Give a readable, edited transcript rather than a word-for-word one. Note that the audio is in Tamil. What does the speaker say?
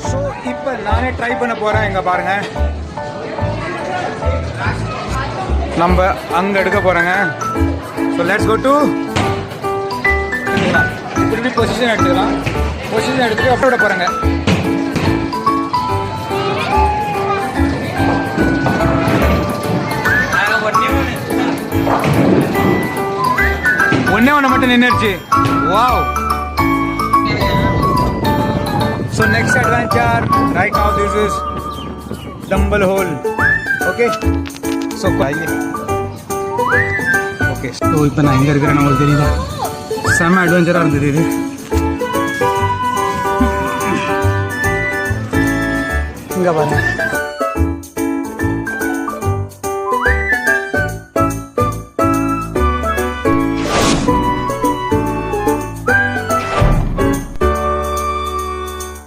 ஸோ இப்போ நானே ட்ரை பண்ண போகிறேன். இங்கே பாருங்கள், நம்ம அங்கே எடுக்க போகிறேங்க. ஸோ லெட்ஸ் கோ டு இப்படி பொசிஷன் எடுத்துக்கலாம். பொசிஷன் எடுத்துகிட்டு அப்படி விட போகிறேங்க. ஒன்று மட்டும் நின்றுச்சு. Wow. So next adventure right now this is dumbbell hole. Okay, so okay, so இப்போ நான் எங்கே இருக்கிறேன்னு உங்களுக்கு தெரியுதா? செம்ம அட்வென்ச்சராக இருந்தது இது. இங்கே பாருங்க,